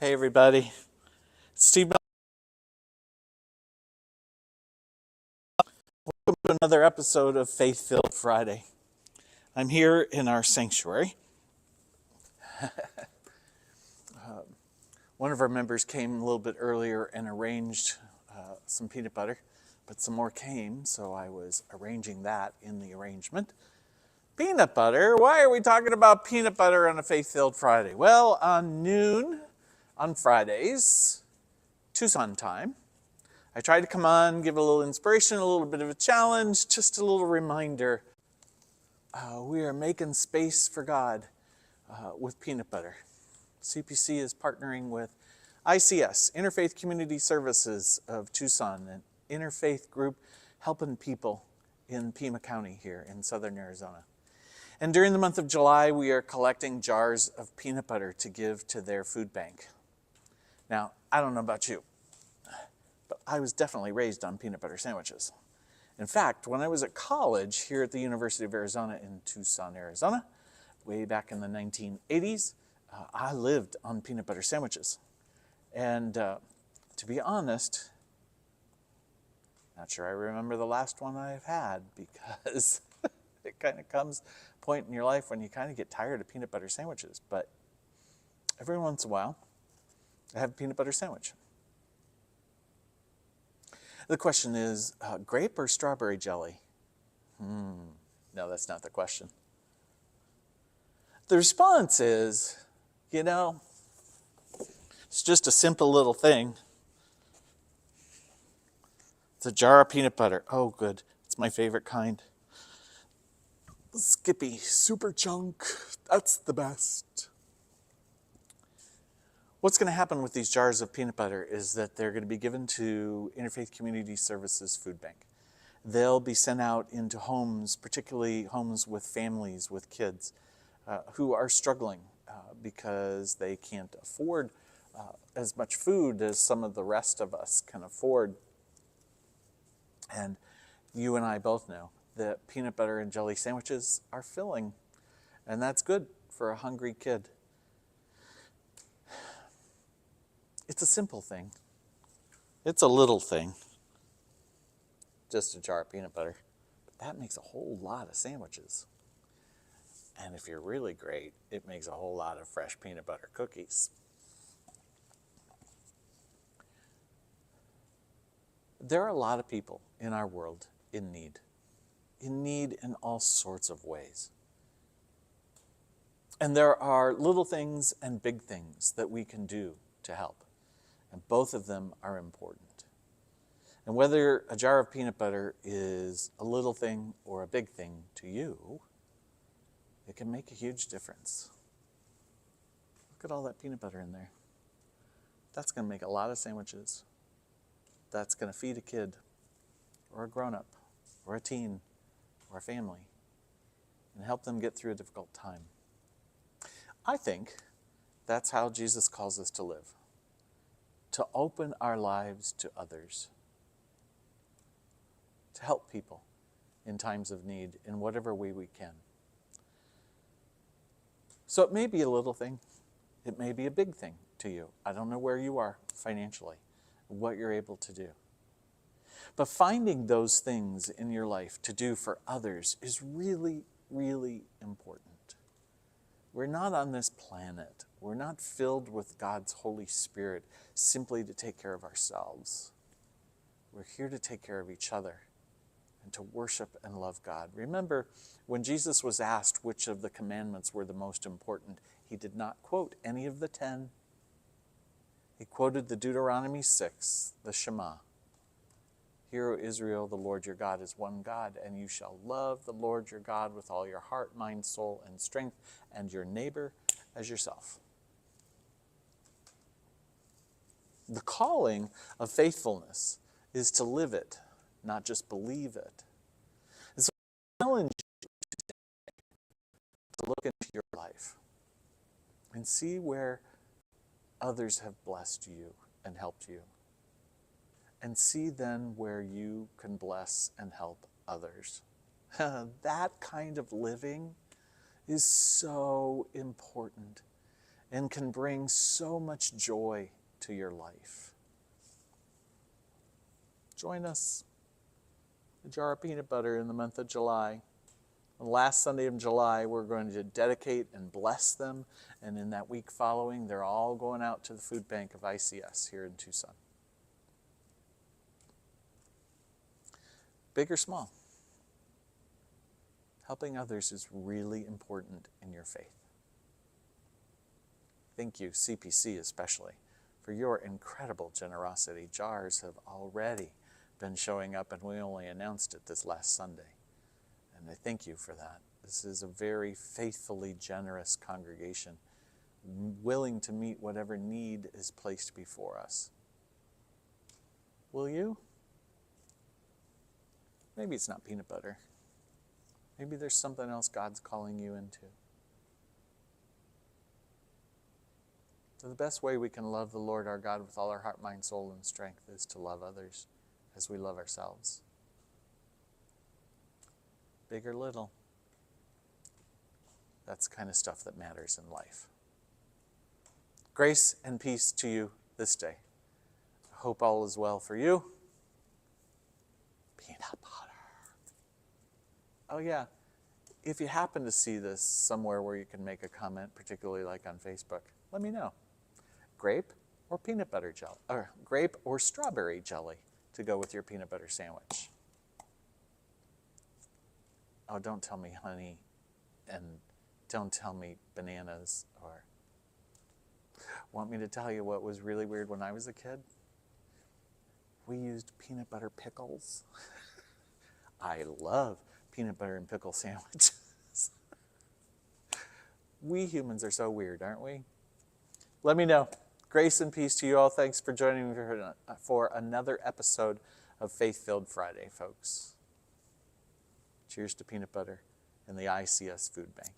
Hey everybody, Steve. Welcome to another episode of Faith Filled Friday. I'm here in our sanctuary. One of our members came a little bit earlier and arranged some peanut butter, but some more came, so I was arranging that in the arrangement. Peanut butter? Why are we talking about peanut butter on a Faith Filled Friday? Well, on noon on Fridays, Tucson time, I try to come on, give a little inspiration, a little bit of a challenge, just a little reminder. We are making space for God with peanut butter. CPC is partnering with ICS, Interfaith Community Services of Tucson, an interfaith group helping people in Pima County here in southern Arizona. And during the month of July, we are collecting jars of peanut butter to give to their food bank. Now, I don't know about you, but I was definitely raised on peanut butter sandwiches. In fact, when I was at college here at the University of Arizona in Tucson, Arizona, way back in the 1980s, I lived on peanut butter sandwiches. And to be honest, not sure I remember the last one I've had, because it kind of comes a point in your life when you kind of get tired of peanut butter sandwiches. But every once in a while, I have a peanut butter sandwich. The question is, grape or strawberry jelly? No, that's not the question. The response is, it's just a simple little thing. It's a jar of peanut butter. Oh, good. It's my favorite kind. Skippy Super Chunk. That's the best. What's going to happen with these jars of peanut butter is that they're going to be given to Interfaith Community Services Food Bank. They'll be sent out into homes, particularly homes with families with kids who are struggling because they can't afford as much food as some of the rest of us can afford. And you and I both know that peanut butter and jelly sandwiches are filling, and that's good for a hungry kid. It's a simple thing. It's a little thing. Just a jar of peanut butter. But that makes a whole lot of sandwiches. And if you're really great, it makes a whole lot of fresh peanut butter cookies. There are a lot of people in our world in need in all sorts of ways. And there are little things and big things that we can do to help. And both of them are important. And whether a jar of peanut butter is a little thing or a big thing to you, it can make a huge difference. Look at all that peanut butter in there. That's going to make a lot of sandwiches. That's going to feed a kid or a grown-up or a teen or a family and help them get through a difficult time. I think that's how Jesus calls us to live. To open our lives to others, to help people in times of need in whatever way we can. So it may be a little thing, it may be a big thing to you. I don't know where you are financially, what you're able to do. But finding those things in your life to do for others is really, really important. We're not on this planet. We're not filled with God's Holy Spirit simply to take care of ourselves. We're here to take care of each other and to worship and love God. Remember, when Jesus was asked which of the commandments were the most important, he did not quote any of the 10. He quoted the Deuteronomy 6, the Shema. Hear, O Israel, the Lord your God is one God, and you shall love the Lord your God with all your heart, mind, soul, and strength, and your neighbor as yourself. The calling of faithfulness is to live it, not just believe it. And so I challenge you to look into your life and see where others have blessed you and helped you. And see then where you can bless and help others. That kind of living is so important. and can bring so much joy to your life. Join us. A jar of peanut butter in the month of July. On the last Sunday of July, we're going to dedicate and bless them. And in that week following, they're all going out to the food bank of ICS here in Tucson. Big or small, helping others is really important in your faith. Thank you, CPC especially, for your incredible generosity. Jars have already been showing up, and we only announced it this last Sunday. And I thank you for that. This is a very faithfully generous congregation, willing to meet whatever need is placed before us. Will you? Maybe it's not peanut butter. Maybe there's something else God's calling you into. So the best way we can love the Lord our God with all our heart, mind, soul, and strength is to love others as we love ourselves. Big or little. That's the kind of stuff that matters in life. Grace and peace to you this day. I hope all is well for you. Peanut butter. Oh yeah, if you happen to see this somewhere where you can make a comment, particularly like on Facebook, let me know. Grape or peanut butter jelly, or grape or strawberry jelly to go with your peanut butter sandwich. Oh, don't tell me honey, and don't tell me bananas, or want me to tell you what was really weird when I was a kid? We used peanut butter pickles. I love peanut butter and pickle sandwiches. We humans are so weird, aren't we? Let me know. Grace and peace to you all. Thanks for joining me for another episode of Faith-Filled Friday, folks. Cheers to peanut butter and the ICS Food Bank.